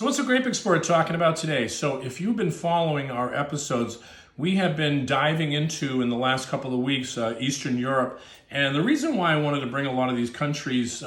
So what's the Grape Explorer talking about today? So if you've been following our episodes, we have been diving into, in the last couple of weeks, Eastern Europe. And the reason why I wanted to bring a lot of these countries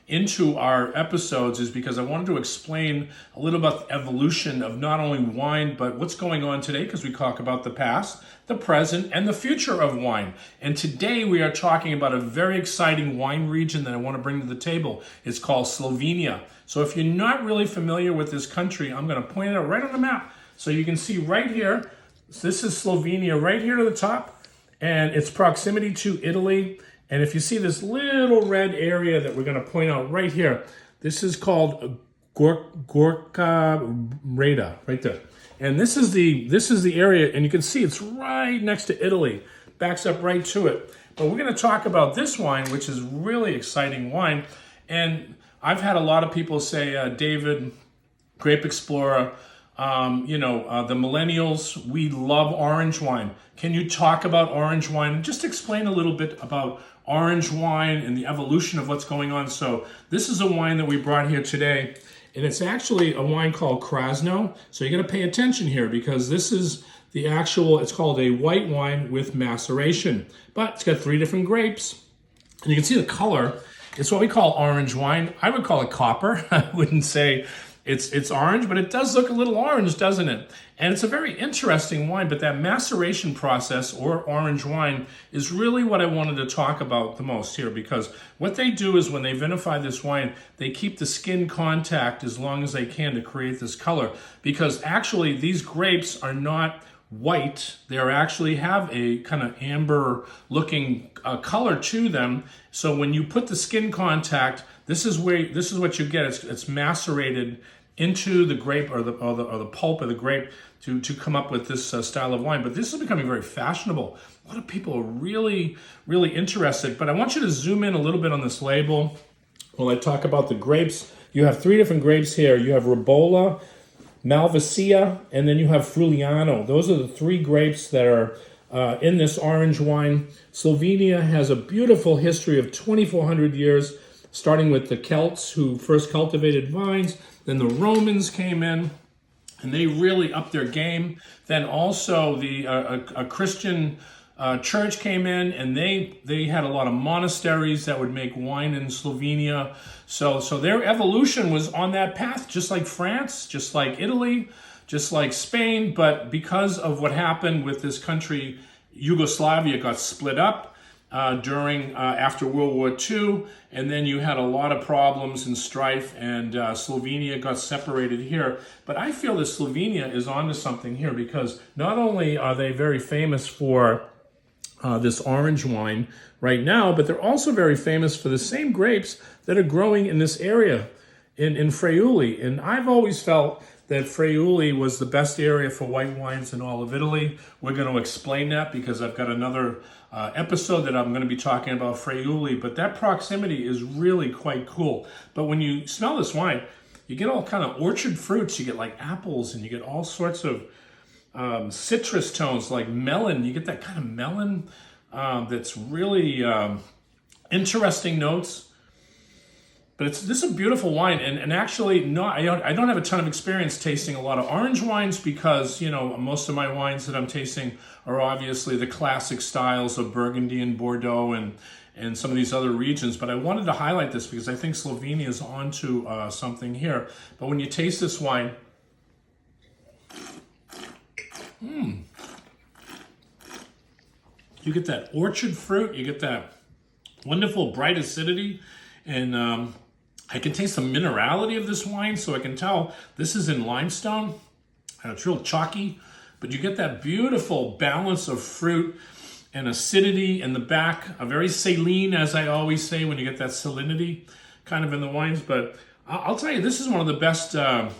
into our episodes is because I wanted to explain a little about the evolution of not only wine, but what's going on today, because we talk about the past, the present, and the future of wine. And today we are talking about a very exciting wine region that I want to bring to the table. It's called Slovenia. So if you're not really familiar with this country, I'm going to point it out right on the map. So you can see right here, this is Slovenia right here to the top, and its proximity to Italy. And if you see this little red area that we're going to point out right here, this is called Gorka Reda, right there. And this is the area, and you can see it's right next to Italy, backs up right to it. But we're going to talk about this wine, which is really exciting wine. And I've had a lot of people say, David, Grape Explorer, the millennials, we love orange wine. Can you talk about orange wine and just explain a little bit about orange wine and the evolution of what's going on? So this is a wine that we brought here today, and it's actually a wine called Krasno. So you got to pay attention here because this is the actual, it's called a white wine with maceration, but it's got 3 different grapes, and you can see the color. It's what we call orange wine. I would call it copper. I wouldn't say it's orange, but it does look a little orange, doesn't it? And it's a very interesting wine, but that maceration process or orange wine is really what I wanted to talk about the most here, because what they do is when they vinify this wine, they keep the skin contact as long as they can to create this color, because actually these grapes are not white. They actually have a kind of amber looking color to them. So when you put the skin contact, this is what you get. It's macerated into the grape or the pulp of the grape to come up with this style of wine. But this is becoming very fashionable. A lot of people are really, really interested. But I want you to zoom in a little bit on this label while I talk about the grapes. You have 3 different grapes here. You have Ribolla, Malvasia, and then you have Fruliano. Those are the 3 grapes that are in this orange wine. Slovenia has a beautiful history of 2,400 years, starting with the Celts who first cultivated vines. Then the Romans came in, and they really upped their game. Then also a Christian church came in, and they had a lot of monasteries that would make wine in Slovenia. So their evolution was on that path, just like France, just like Italy, just like Spain. But because of what happened with this country, Yugoslavia got split up after World War II, and then you had a lot of problems and strife, and Slovenia got separated here. But I feel that Slovenia is onto something here, because not only are they very famous for this orange wine right now, but they're also very famous for the same grapes that are growing in this area in Friuli. And I've always felt that Friuli was the best area for white wines in all of Italy. We're going to explain that because I've got another episode that I'm going to be talking about Friuli, but that proximity is really quite cool. But when you smell this wine, you get all kind of orchard fruits. You get like apples, and you get all sorts of citrus tones like melon. You get that kind of melon that's really interesting notes. But this is a beautiful wine, and actually, I don't have a ton of experience tasting a lot of orange wines, because most of my wines that I'm tasting are obviously the classic styles of Burgundy and Bordeaux and some of these other regions. But I wanted to highlight this because I think Slovenia is onto something here. But when you taste this wine, you get that orchard fruit, you get that wonderful bright acidity, and I can taste the minerality of this wine, so I can tell this is in limestone, and it's real chalky, but you get that beautiful balance of fruit and acidity in the back, a very saline, as I always say, when you get that salinity kind of in the wines. But I'll tell you, this is one of the best, if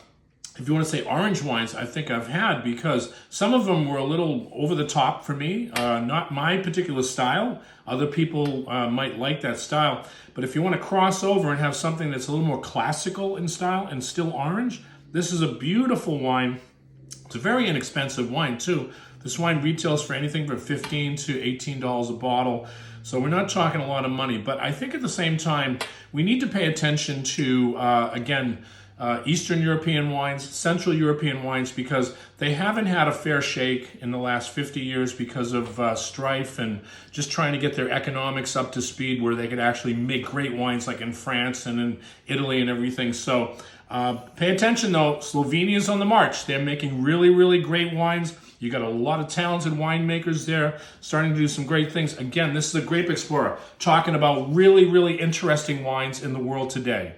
you want to say orange wines, I think I've had, because some of them were a little over the top for me, not my particular style. Other people might like that style. But if you want to cross over and have something that's a little more classical in style and still orange, this is a beautiful wine. It's a very inexpensive wine too. This wine retails for anything from $15 to $18 a bottle. So we're not talking a lot of money. But I think at the same time, we need to pay attention to, again, Eastern European wines, Central European wines, because they haven't had a fair shake in the last 50 years because of strife and just trying to get their economics up to speed where they could actually make great wines like in France and in Italy and everything. So pay attention though, Slovenia's on the march. They're making really, really great wines. You got a lot of talented winemakers there starting to do some great things. Again, this is a Grape Explorer talking about really, really interesting wines in the world today.